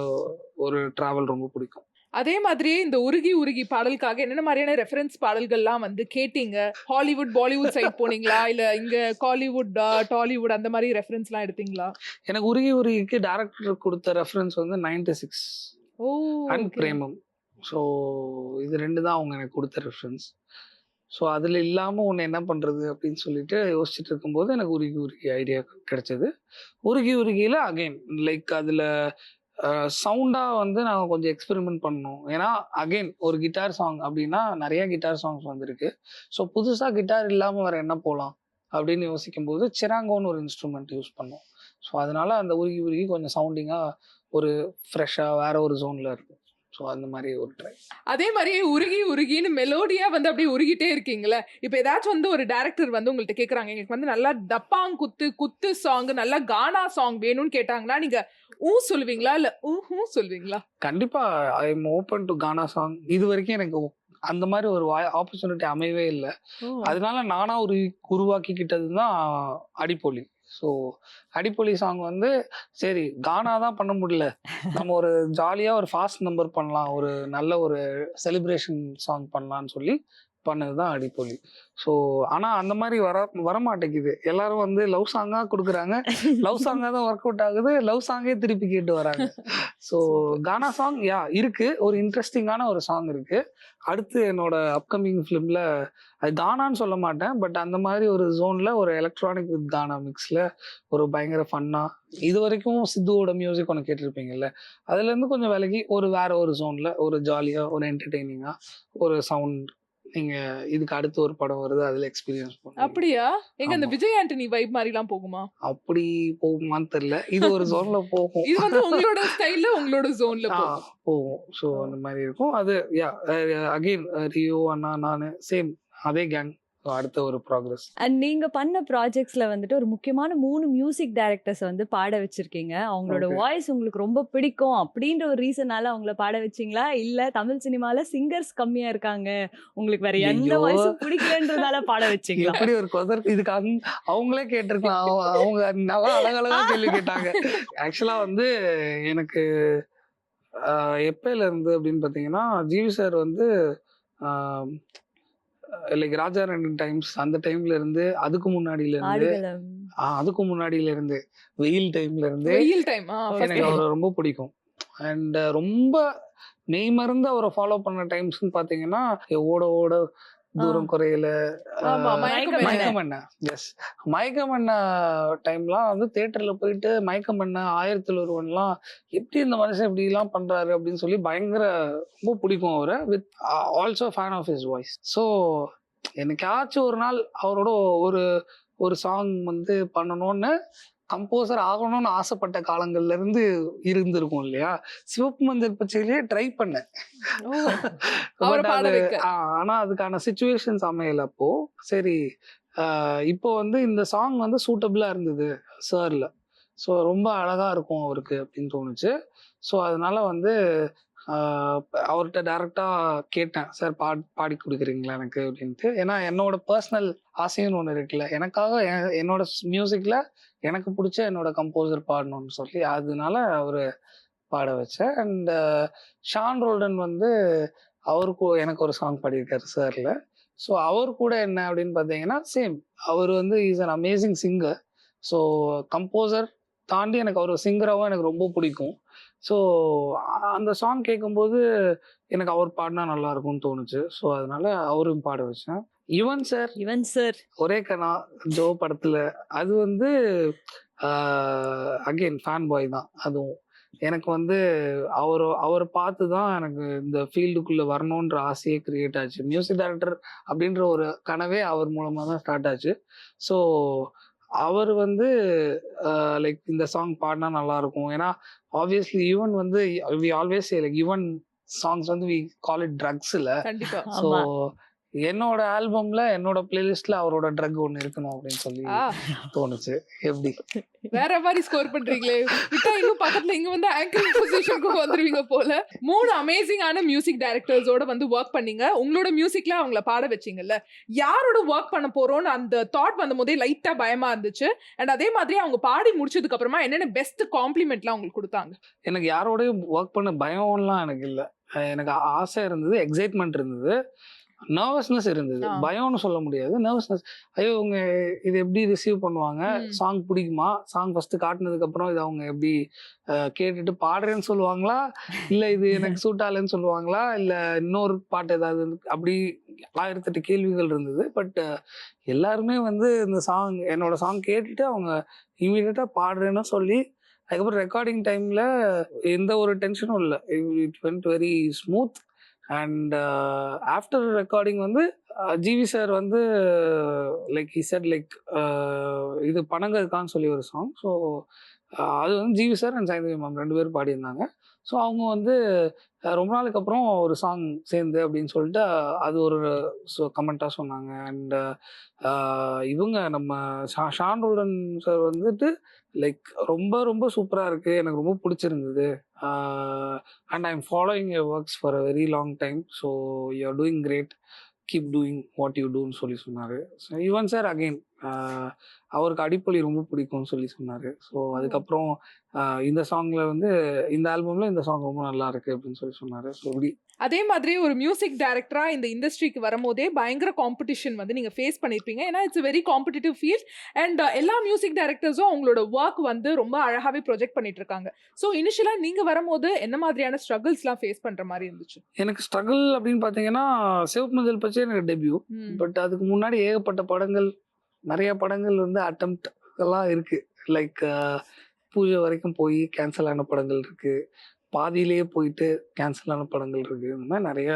ஒரு ட்ராவல் ரொம்ப பிடிக்கும். அதே மாதிரியே இந்த உருகி உருகி பாடலுக்காக என்னென்ன மாதிரியான ரெஃபரன்ஸ் பாடல்கள்லாம் வந்து கேட்டீங்க? ஹாலிவுட் பாலிவுட் சைட் போனீங்களா, இல்ல இங்க காலிவுட் டாலிவுட் அந்த மாதிரி ரெஃபரன்ஸ்லாம் எடுத்தீங்களா? எனக்கு உருகி உருகிக்கு டைரக்டர் கொடுத்த ரெஃபரன்ஸ் வந்து 96 அண்ட் பிரேமம். ஸோ இது 2 தான் அவங்க எனக்கு கொடுத்த ரெஃபரன்ஸ். ஸோ அதில் இல்லாமல் ஒன்று என்ன பண்ணுறது அப்படின்னு சொல்லிட்டு யோசிச்சுட்டு இருக்கும்போது எனக்கு உருகி உருகி ஐடியா கிடைச்சது. உருகி உருகியில் அகெயின் லைக் அதில் சவுண்டாக வந்து நாங்கள் கொஞ்சம் எக்ஸ்பெரிமெண்ட் பண்ணோம். ஏன்னா அகெயின் ஒரு கிட்டார் சாங் அப்படின்னா நிறைய கிட்டார் சாங்ஸ் வந்திருக்கு. ஸோ புதுசாக கிட்டார் இல்லாமல் வேறு என்ன போகலாம் அப்படின்னு யோசிக்கும்போது சிராங்கோன்னு ஒரு இன்ஸ்ட்ருமெண்ட் யூஸ் பண்ணோம். ஸோ அதனால அந்த உருகி உருகி கொஞ்சம் சவுண்டிங்காக ஒரு ஃப்ரெஷ்ஷாக வேற ஒரு ஜோனில் இருக்கும். ஸோ அந்த மாதிரி ஒரு ட்ரை. அதே மாதிரி உருகி உருகின்னு மெலோடியா வந்து அப்படியே உருகிட்டே இருக்கீங்களே. இப்போ ஏதாச்சும் வந்து ஒரு டைரக்டர் வந்து உங்கள்கிட்ட கேட்குறாங்க, எங்களுக்கு வந்து நல்லா டப்பாங் குத்து சாங், நல்லா கானா சாங் வேணும்னு கேட்டாங்கன்னா நீங்க சொல்லுவீங்களா இல்ல சொல்லுவீங்களா? கண்டிப்பா I am open to gaana song. இது வரைக்கும் எனக்கு அந்த மாதிரி ஒரு ஆப்பர்ச்சுனிட்டி அமையவே இல்லை. அதனால நானா உருவாக்கிக்கிட்டது தான் அடிப்பொலி. ஸோ அடிப்பொலி சாங் வந்து சரி கானா தான் பண்ண முடியல, நம்ம ஒரு ஜாலியாக ஒரு ஃபாஸ்ட் நம்பர் பண்ணலாம், ஒரு நல்ல ஒரு செலிப்ரேஷன் சாங் பண்ணலான்னு சொல்லி பண்ணது தான் அடிப்பொலி. ஸோ ஆனால் அந்த மாதிரி வரமாட்டேங்குது. எல்லாரும் வந்து லவ் சாங்காக கொடுக்குறாங்க, லவ் சாங்காக தான் ஒர்க் அவுட் ஆகுது, லவ் சாங்கே திருப்பி கேட்டு வராங்க. ஸோ கானா சாங் இருக்கு, ஒரு இன்ட்ரெஸ்டிங்கான ஒரு சாங் இருக்கு. அடுத்து என்னோட அப்கமிங் ஃபிலிமில் அது கானான்னு சொல்ல மாட்டேன், பட் அந்த மாதிரி ஒரு ஜோனில் ஒரு எலக்ட்ரானிக் வித் கானா மிக்ஸில் ஒரு பயங்கர ஃபன்னாக, இது வரைக்கும் சித்துவோட மியூசிக் ஒன்று கேட்டிருப்பீங்கல்ல, அதுலேருந்து கொஞ்சம் விலகி ஒரு வேற ஒரு ஜோனில் ஒரு ஜாலியாக ஒரு என்டர்டெய்னிங்காக ஒரு சவுண்ட் நீங்க இதுக்கு அடுத்து ஒரு படம் வருது, அதுல எக்ஸ்பீரியன்ஸ் பண்ணுங்க. அப்படியா? எங்க அந்த ஆமா. விஜய் ஆண்டனி வைப் மாதிரிலாம் போகுமா? அப்படி போகுமான்னு தெரியல. இது ஒரு ஜோன்ல போகும். இது வந்து உங்களோட ஸ்டைல்ல உங்களோட ஜோன்ல போகும். போகும். ஸோ அந்த மாதிரி இருக்கும். அது அகைன் ரியோ அண்ணா நானு சேம் அதே கேங். அடுத்த ஒரு ப்ராக்ரஸ். அண்ட் நீங்க பண்ண ப்ராஜெக்ட்ஸ்ல வந்துட்டு ஒரு முக்கியமான 3 மியூசிக் டைரக்டர்ஸ் வந்து பாட வச்சிருக்கீங்க. அவங்களோட Okay. வாய்ஸ் உங்களுக்கு ரொம்ப பிடிக்கும் அப்படின்ற ஒரு ரீசனால அவங்கள பாட வச்சீங்களா? இல்ல தமிழ் சினிமால சிங்கர்ஸ் கம்மியா இருக்காங்க, உங்களுக்கு வேற எந்த ஐயோ. வாய்ஸும் பிடிக்கலன்றதால பாட வச்சீங்களா? எப்படி ஒரு இதுக்கு அவங்களே கேட்டிருக்கலாம். அவங்க நல்லா அழகழகா கேள்வி கேட்டாங்க. ஆக்சுவலா வந்து எனக்கு எப்பயில இருந்து அப்படின்னு பாத்தீங்கன்னா, ஜிவி சார் வந்து லைக் ராஜா ரெண்டு டைம்ஸ் அந்த டைம்ல இருந்து, அதுக்கு முன்னாடியில இருந்து, ஆடுகளம். அதுக்கு முன்னாடியில இருந்து, வெயில் டைம்ல இருந்து வெயில் டைம். எனக்கு அவரை ரொம்ப பிடிக்கும். அண்ட் ரொம்ப மெய்மறந்து அவரை ஃபாலோ பண்ண டைம்ஸ்ன்னு பாத்தீங்கன்னா, ஓட ஓட தூரம் குறையல, ஆமா, மயக்கம் என்ன. மயக்கம் என்ன, எஸ் மயக்கம் என்ன டைம்லாம் வந்து தியேட்டர்ல போயிட்டு மயக்கம் என்ன, 1001 எப்படி இந்த மனுஷன் இப்படி எல்லாம் பண்றாரு அப்படின்னு சொல்லி பயங்கர ரொம்ப பிடிக்கும் அவரை. With also fan of his voice. So என்னைக்காச்சும் ஒரு நாள் அவரோட ஒரு ஒரு சாங் வந்து பண்ணணும்னு, கம்போசர் ஆகணும்னு ஆசைப்பட்ட காலங்கள்ல இருந்து இருந்திருக்கும் இல்லையா. சிவப்பு மஞ்சள் பச்சையிலேயே ட்ரை பண்ணேன். அவரை But பாட அது வைக்க. ஆனா அதுக்கான சுச்சுவேஷன்ஸ் அமையல. அப்போ சரி இப்போ வந்து இந்த சாங் வந்து சூட்டபிளா இருந்தது சார்ல. ஸோ ரொம்ப அழகா இருக்கும் அவருக்கு அப்படின்னு தோணுச்சு. ஸோ அதனால வந்து அவர்கிட்ட டைரக்டா கேட்டேன், சார் பாடி கொடுக்குறீங்களா எனக்கு அப்படின்ட்டு. ஏன்னா என்னோட பர்சனல் ஆசைன்னு ஒன்று இருக்குல்ல, எனக்காக என்னோட மியூசிக்ல எனக்கு பிடிச்ச என்னோட கம்போசர் பாடணும்னு சொல்லி, அதனால அவரு பாட வச்சேன். அண்ட் ஷான் ரோல்டன் வந்து அவருக்கு எனக்கு ஒரு சாங் பாடியிருக்காரு சார்ல. ஸோ அவர் கூட என்ன அப்படின்னு பார்த்தீங்கன்னா, சேம் அவர் வந்து is an amazing singer. So composer தாண்டி எனக்கு அவர் சிங்கராகவும் எனக்கு ரொம்ப பிடிக்கும். ஸோ அந்த சாங் கேட்கும்போது எனக்கு அவர் பாடினா நல்லா இருக்கும்னு தோணுச்சு. ஸோ அதனால அவரும் பாட வச்சேன். யுவன் சார் ஒரே கனா ஜோ படத்துல, அது வந்து அகெயின் ஃபேன் பாய் தான். அதுவும் எனக்கு வந்து அவரை பார்த்து தான் எனக்கு இந்த ஃபீல்டுக்குள்ள வரணுன்ற ஆசையே கிரியேட் ஆச்சு. மியூசிக் டைரக்டர் அப்படின்ற ஒரு கனவே அவர் மூலமா தான் ஸ்டார்ட் ஆச்சு. ஸோ அவர் வந்து லைக் இந்த சாங் பாடினா நல்லா இருக்கும். ஏன்னா ஆப்வியஸ்லி யுவன் வந்து we always say like Yuvan songs வந்து வி கால் இட் ட்ரக்ஸ் இல்ல. கண்டிப்பா. ஸோ என்னோட ஆல்பம்ல என்னோட பிளேலிஸ்ட்ல அவரோட ட்ரக் ஒன்று இருக்கணும் அப்படின்னு சொல்லி தோணுச்சு. எப்படி வேற மாதிரி ஸ்கோர் பண்றீங்களே, விட்டா இன்னும் பக்கத்துல இங்க வந்து ஆங்கரிங் பொசிஷனுக்கு வந்துருவீங்க போல. 3 அமேசிங்கான மியூசிக் டைரக்டர்ஸோட வந்து ஒர்க் பண்ணீங்க. உங்களோட மியூசிக்ல அவங்கள பாட வச்சீங்கல்ல, யாரோட ஒர்க் பண்ண போறோம்னு அந்த தாட் வந்த போதே லைட்டா பயமா இருந்துச்சு. அண்ட் அதே மாதிரி அவங்க பாடி முடிச்சதுக்கு அப்புறமா என்னென்ன பெஸ்ட் காம்ப்ளிமெண்ட்லாம் உங்களுக்கு கொடுத்தாங்க? எனக்கு யாரோடய ஒர்க் பண்ண பயம்லாம் எனக்கு இல்லை. எனக்கு ஆசை இருந்தது, எக்ஸைட்மெண்ட் இருந்தது, நர்வஸ்னஸ் இருந்தது. பயம்னு சொல்ல முடியாது, நர்வஸ்னஸ். ஐயோ இவங்க இது எப்படி ரிசீவ் பண்ணுவாங்க, சாங் பிடிக்குமா, சாங் ஃபர்ஸ்ட் காட்டினதுக்கு அப்புறம் இது அவங்க எப்படி கேட்டுட்டு பாடுறேன்னு சொல்லுவாங்களா, இல்ல இது எனக்கு சூட் ஆகலன்னு சொல்லுவாங்களா, இல்ல இன்னொரு பாட்டு ஏதாவது, அப்படி 1008 கேள்விகள் இருந்தது. பட் எல்லாருமே வந்து இந்த சாங் என்னோட சாங் கேட்டுட்டு அவங்க இமீடியட்டா பாடுறேன்னு சொல்லி, அதுக்கப்புறம் ரெக்கார்டிங் டைம்ல எந்த ஒரு டென்ஷனும் இல்லை. It went very smooth. And after recording வந்து ஜிவி சார் வந்து லைக் ஹி செட் லைக் இது பனங்கற்கான்னு சொல்லி ஒரு சாங். ஸோ அது வந்து GV sir and Saindhavi ma'am 2 பேரும் பாடியிருந்தாங்க. ஸோ அவங்க வந்து ரொம்ப நாளுக்கு அப்புறம் ஒரு சாங் சேர்ந்து அப்படின்னு சொல்லிட்டு அது ஒரு கமெண்ட்டாக சொன்னாங்க. அண்ட் இவங்க நம்ம ஷான் ரோல்டன் சார் வந்துட்டு லைக் ரொம்ப ரொம்ப சூப்பராக இருக்குது, எனக்கு ரொம்ப பிடிச்சிருந்தது. And I am following your works for a very long time. So you are doing great, keep doing what you டூன்னு சொல்லி சொன்னார். ஸோ யுவன் சார் அகெயின் அவருக்கு அடிப்பொலி ரொம்ப பிடிக்கும்னு சொல்லி சொன்னார். ஸோ அதுக்கப்புறம் இந்த சாங்ல வந்து இந்த ஆல்பம்ல இந்த சாங் ரொம்ப நல்லா இருக்கு அப்படின்னு சொல்லி சொன்னார். ஸோ இப்படி அதே மாதிரி ஒரு மியூசிக் டைரக்டரா இந்த இண்டஸ்ட்ரிக்கு வரும்போதே பயங்கர காம்படிஷன் வந்து நீங்க ஃபேஸ் பண்ணிருப்பீங்க. ஏன்னா it's very competitive field. And எல்லா மியூசிக் டைரக்டர்ஸும் அவங்களோட ஒர்க் வந்து ரொம்ப அழகாவே ப்ரொஜெக்ட் பண்ணிட்டு இருக்காங்க. ஸோ இனிஷியலா நீங்க வரும்போது என்ன மாதிரியான ஸ்ட்ரகிள்ஸ்லாம் ஃபேஸ் பண்ற மாதிரி இருந்துச்சு? எனக்கு ஸ்ட்ரகிள் அப்படின்னு பார்த்தீங்கன்னா, சிவப்பு மஞ்சள் பச்சை எனக்கு டெபியூ. பட் அதுக்கு முன்னாடி ஏகப்பட்ட படங்கள், நிறைய படங்கள் வந்து அட்டெம்ப்ட் எல்லாம் இருக்கு. லைக் பூஜை வரைக்கும் போய் கேன்சல் ஆன படங்கள் இருக்கு, பாதியிலேயே போயிட்டு கேன்சல் ஆன படங்கள் இருக்கு. இந்த மாதிரி நிறைய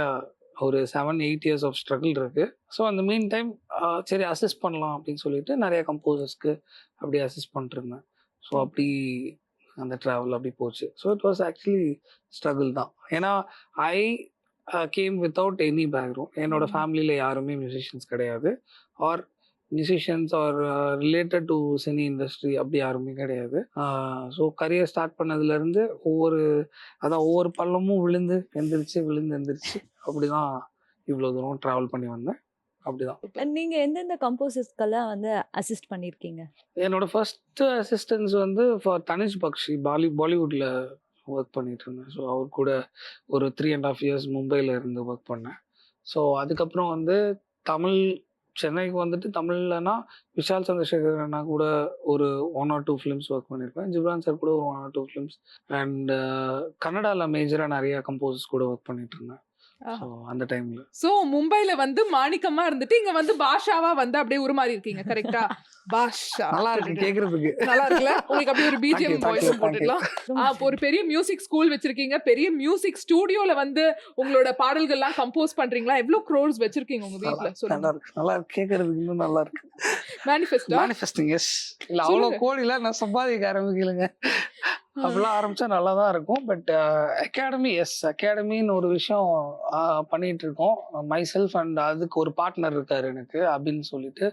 ஒரு 7-8 இயர்ஸ் ஆஃப் ஸ்ட்ரகிள் இருக்கு. ஸோ அந்த மீன் டைம் சரி அசிஸ்ட் பண்ணலாம் அப்படின்னு சொல்லிட்டு நிறைய கம்போசர்ஸ்க்கு அப்படி அசிஸ்ட் பண்ணிட்டு இருந்தேன். ஸோ அப்படி அந்த ட்ராவல் அப்படி போச்சு. So it was actually struggle தான். ஏன்னா I came without any background. என்னோட ஃபேமிலியில் யாருமே மியூசிஷியன்ஸ் கிடையாது, or musicians or related to cine industry அப்படி யாருமே கிடையாது. ஸோ கரியர் ஸ்டார்ட் பண்ணதுலேருந்து ஒவ்வொரு பள்ளமும் விழுந்து எந்திரிச்சு அப்படிதான் இவ்வளோ தூரம் ட்ராவல் பண்ணி வந்தேன். அப்படிதான். நீங்க எந்தெந்த கம்போசர்ஸ்க்கெல்லாம் வந்து அசிஸ்ட் பண்ணிருக்கீங்க? என்னோட ஃபர்ஸ்ட் அசிஸ்டன்ஸ் வந்து ஃபார் தனிஷ் பக்ஷி பாலிவுட்ல ஒர்க் பண்ணிட்டு இருந்தேன். ஸோ அவர் கூட ஒரு 3.5 இயர்ஸ் மும்பையில் இருந்து ஒர்க் பண்ணேன். ஸோ அதுக்கப்புறம் வந்து சென்னைக்கு வந்துட்டு தமிழ்லனா விஷால் சந்திரசேகர் அண்ணா கூட ஒரு 1 or 2 ஃபிலிம்ஸ் ஒர்க் பண்ணியிருப்பேன். ஜிப்ரான் சார் கூட ஒரு 1 or 2 ஃபிலிம்ஸ். அண்ட் கன்னடாவில் மேஜராக நிறைய கம்போசர்ஸ் கூட ஒர்க் பண்ணிட்டு இருந்தேன் அந்த டைம்ல. சோ மும்பைல வந்து மாணிக்கமா இருந்துட்டு இங்க வந்து பாஷாவா வந்து அப்படியே உருமாறி இருக்கீங்க, கரெக்டா? பாஷா நல்லா இருக்கு கேக்குறதுக்கு. நல்லா இருக்குல்ல? உங்களுக்கு அப்படியே ஒரு பிஜிஎம் வாய்ஸ் போட்டுக்கலாம். ஒரு பெரிய மியூசிக் ஸ்கூல் வச்சிருக்கீங்க, பெரிய மியூசிக் ஸ்டுடியோல வந்து உங்களோட பாடல்கள்லாம் கம்போஸ் பண்றீங்களா? எவ்வளவு க்ரோர்ஸ் வச்சிருக்கீங்க உங்க வீட்ல? நல்லா இருக்கு கேக்குறதுக்கு, இன்னும் நல்லா இருக்கு. Manifesting yes. இல்ல அவ்வளவு கோடியில நான் சம்பாதிக்க ஆரம்பிக்கலங்க. அப்படிலாம் ஆரம்பிச்சா நல்லா தான் இருக்கும். பட் அகாடமின்னு ஒரு விஷயம் பண்ணிட்டு இருக்கோம். மை செல்ஃப் அண்ட் அதுக்கு ஒரு பார்ட்னர் இருக்காரு எனக்கு அப்படின்னு சொல்லிட்டு.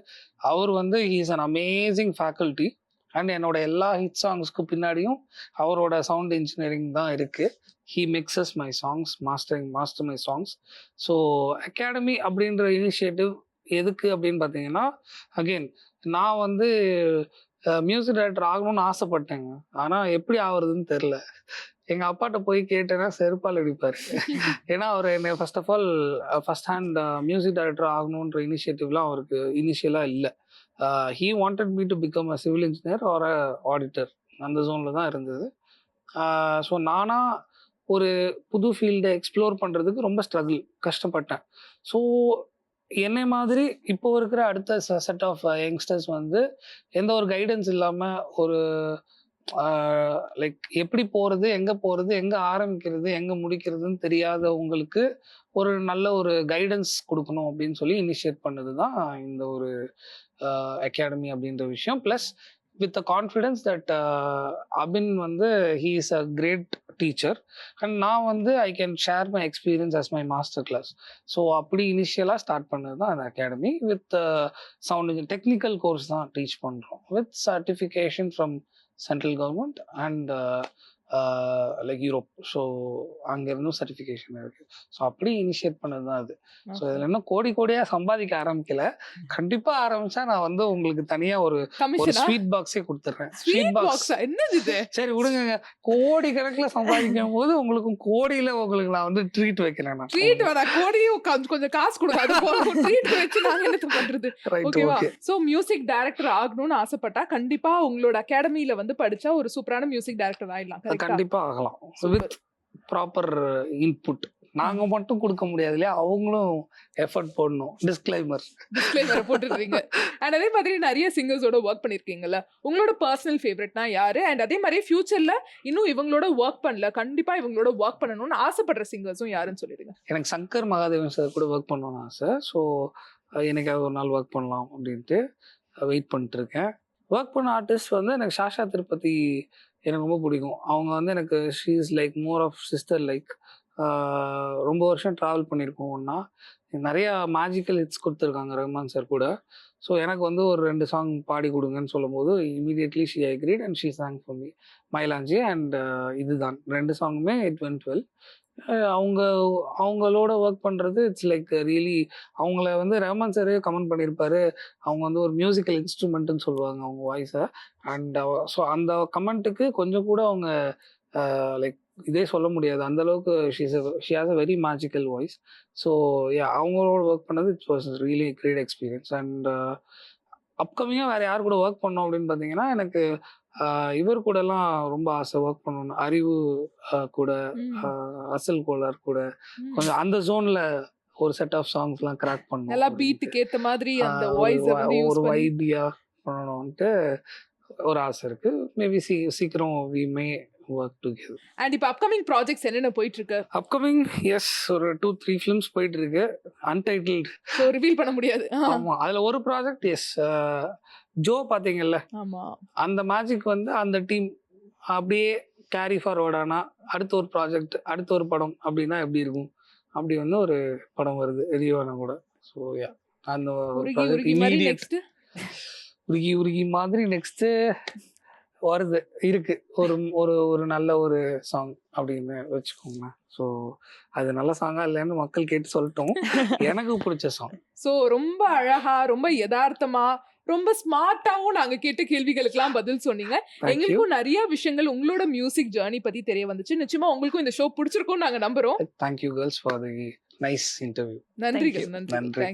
அவர் வந்து he's an amazing faculty. And என்னோட எல்லா ஹிட் சாங்ஸ்க்கு பின்னாடியும் அவரோட சவுண்ட் இன்ஜினியரிங் தான் இருக்கு. He mixes my songs, master my songs. So academy அப்படின்ற இனிஷியேட்டிவ் எதுக்கு அப்படின்னு பார்த்தீங்கன்னா, அகெயின் நான் வந்து மியூசிக் டைரக்டர் ஆகணும்னு ஆசைப்பட்டேங்க. ஆனால் எப்படி ஆகுறதுன்னு தெரில. எங்கள் அப்பாட்ட போய் கேட்டேன்னா செருப்பால் அடிப்பார். ஏன்னா அவர் என்னை ஃபர்ஸ்ட் ஹேண்ட் மியூசிக் டைரக்டர் ஆகணுன்ற இனிஷியேட்டிவ்லாம் அவருக்கு இனிஷியலாக இல்லை. He wanted me to become a civil engineer or a auditor. அந்த ஜோனில் தான் இருந்தது. ஸோ நானாக ஒரு புது ஃபீல்டை எக்ஸ்ப்ளோர் பண்ணுறதுக்கு ரொம்ப கஷ்டப்பட்டேன். ஸோ என்னை மாதிரி இப்போ இருக்கிற அடுத்த செட் ஆஃப் யங்ஸ்டர்ஸ் வந்து எந்த ஒரு கைடன்ஸ் இல்லாமல் ஒரு லைக் எப்படி போகிறது, எங்கே ஆரம்பிக்கிறது, எங்கே முடிக்கிறதுன்னு தெரியாதவங்களுக்கு ஒரு நல்ல ஒரு கைடன்ஸ் கொடுக்கணும் அப்படின்னு சொல்லி இனிஷியேட் பண்ணது தான் இந்த ஒரு அகாடமி அப்படின்ற விஷயம். Plus with a confidence that Abin வந்து he is a great teacher and நான் வந்து I can share my experience as my master class. So அப்படி இனிஷியலாக ஸ்டார்ட் பண்ணது தான் அந்த academy. With sound technical course தான் டீச் பண்ணுறோம், with certification from central government and like Europe. So அங்கேருந்தும் சர்டிஃபிகேஷன் இருக்கு. ஸோ அப்படி இனிஷியேட் பண்ணது தான் அது. ஸோ இதில் இன்னும் கோடியாக சம்பாதிக்க ஆரம்பிக்கல. கண்டிப்பாக ஆரம்பிச்சா நான் வந்து உங்களுக்கு தனியாக ஒரு ஸ்வீட் பாக்ஸே கொடுத்துட்றேன். ஸ்வீட் பாக்ஸ் என்னது? சரி விடுங்க, கோடி கணக்கில் சம்பாதிக்கும் போது உங்களுக்கு உங்களுக்கு நான் வந்து ட்ரீட் வைக்கிறேன். ட்ரீட் வேணா, கோடியும் கொஞ்சம் காசு கொடுக்காது, ட்ரீட் வச்சு நாங்க என்ன பண்றது? ஓகேவா? ஸோ மியூசிக் டைரக்டர் ஆகணும்னு ஆசைப்பட்டா கண்டிப்பா உங்களோட அகாடமியில வந்து படிச்சா ஒரு சூப்பரான மியூசிக் டைரக்டர் ஆயிடலாம். கண்டிப்பா ஆகலாம் வித் ப்ராப்பர் இன்புட். நாங்க மட்டும் கொடுக்க முடியாது இல்லையா, அவங்களும் எஃபர்ட் போடணும். டிஸ்க்ளைமர் போட்டுருக்கீங்க. அண்ட் அதே மாதிரி நிறைய சிங்கர்ஸோட ஒர்க் பண்ணிருக்கீங்கல்ல, உங்களோட பர்சனல் ஃபேவரட்னா யாரு? அண்ட் அதே மாதிரி ஃபியூச்சர்ல இன்னும் இவங்களோட ஒர்க் பண்ணல, கண்டிப்பா இவங்களோட ஒர்க் பண்ணணும்னு ஆசைப்படுற சிங்கர்ஸும் யாருன்னு சொல்லிடுங்க. எனக்கு சங்கர் மகாதேவன் சார் கூட ஒர்க் பண்ணணும்னு ஆசை. ஸோ எனக்கு ஒரு நாள் ஒர்க் பண்ணலாம் அப்படின்ட்டு வெயிட் பண்ணிட்டு இருக்கேன். ஒர்க் பண்ண ஆர்டிஸ்ட் வந்து எனக்கு சாஷா திருப்பதி எனக்கு ரொம்ப பிடிக்கும். அவங்க வந்து எனக்கு she is like more of sister like. ரொம்ப வருஷம் ட்ராவல் பண்ணியிருக்கோம் ஒன்றா. நிறையா மேஜிக்கல் ஹிட்ஸ் கொடுத்துருக்காங்க ரஹ்மான் சார் கூட. ஸோ எனக்கு வந்து ஒரு 2 சாங் பாடி கொடுங்கன்னு சொல்லும்போது immediately she agreed and she sang for me Mayilanji and இதுதான் 2 சாங்குமே இட் வென்ட் வெல். அவங்களோட ஒர்க் பண்ணுறது இட்ஸ் லைக் ரியலி. அவங்கள வந்து ரஹ்மான் சாரே கமெண்ட் பண்ணியிருப்பாரு, அவங்க வந்து ஒரு மியூசிக்கல் இன்ஸ்ட்ருமெண்ட்டுன்னு சொல்லுவாங்க அவங்க வாய்ஸை. அண்ட் ஸோ அந்த கமெண்ட்டுக்கு கொஞ்சம் கூட அவங்க லைக் இதே சொல்ல முடியாது, அந்த அளவுக்கு she has a very magical voice. So அவங்களோட ஒர்க் பண்ணது it's was really great experience. And அப்கமிங்காக வேறு யார் கூட ஒர்க் பண்ணோம் அப்படின்னு பார்த்தீங்கன்னா, எனக்கு இவர் கூடலாம் ரொம்ப ஆசை ஒர்க் பண்ணணும். அறிவு கூட, அசல் கோலார் கூட கொஞ்சம் அந்த ஜோன்ல ஒரு செட் ஆஃப் சாங்ஸ்லாம் கிராக் பண்ணணும். எல்லா பீட்டுக்கு ஏற்ற மாதிரி அந்த வாய்ஸ் ஒரு வைபியா பண்ணணும்ட்டு ஒரு ஆசை இருக்கு. மேபி சீக்கிரம் we may work together. And இப்போ அப்கமிங் ப்ராஜெக்ட்ஸ் என்னென்ன போயிட்டு இருக்கு? அப்கமிங் எஸ் ஒரு 2-3 ஃபிலிம்ஸ் போயிட்டு இருக்கு, அன்டைட்டில்டு. ஸோ ரிவீல் பண்ண முடியாது. ஆமா, அதுல ஒரு ப்ராஜெக்ட் எஸ் ஜோ பாத்தீங்கல்ல, ஆமா, அந்த மேஜிக் வந்து அந்த டீம் அப்படியே கேரி ஃபார்வர்ட் ஆனா அடுத்த ஒரு ப்ராஜெக்ட், அடுத்த ஒரு படம் அப்படின்னா எப்படி இருக்கும், அப்படி வந்து ஒரு படம் வருது ரியோனா கூட. ஸோ யா, அந்த இமீடியட் உருகி மாதிரி நெக்ஸ்ட் வருது இருக்கு, ஒரு ஒரு ஒரு நல்ல ஒரு சாங் அப்படின்னு வச்சுக்கோங்க. ஸோ அது நல்ல சாங்கா இல்லைன்னு மக்கள் கேட்டு சொல்லட்டும். எனக்கு பிடிச்ச சாங். ஸோ ரொம்ப அழகா, ரொம்ப யதார்த்தமா, ரொம்ப ஸ்மார்ட்டாவும் நாங்க கேட்ட கேள்விகளுக்கெல்லாம் பதில் சொன்னீங்க. எங்களுக்கும் நிறைய விஷயங்கள் உங்களோட மியூசிக் ஜர்னி பத்தி தெரிய வந்துச்சு. நிச்சயமா உங்களுக்கும் இந்த ஷோ பிடிச்சிருக்கும்னு நாங்க நம்புறோம். Thank you girls for the nice interview. நன்றி.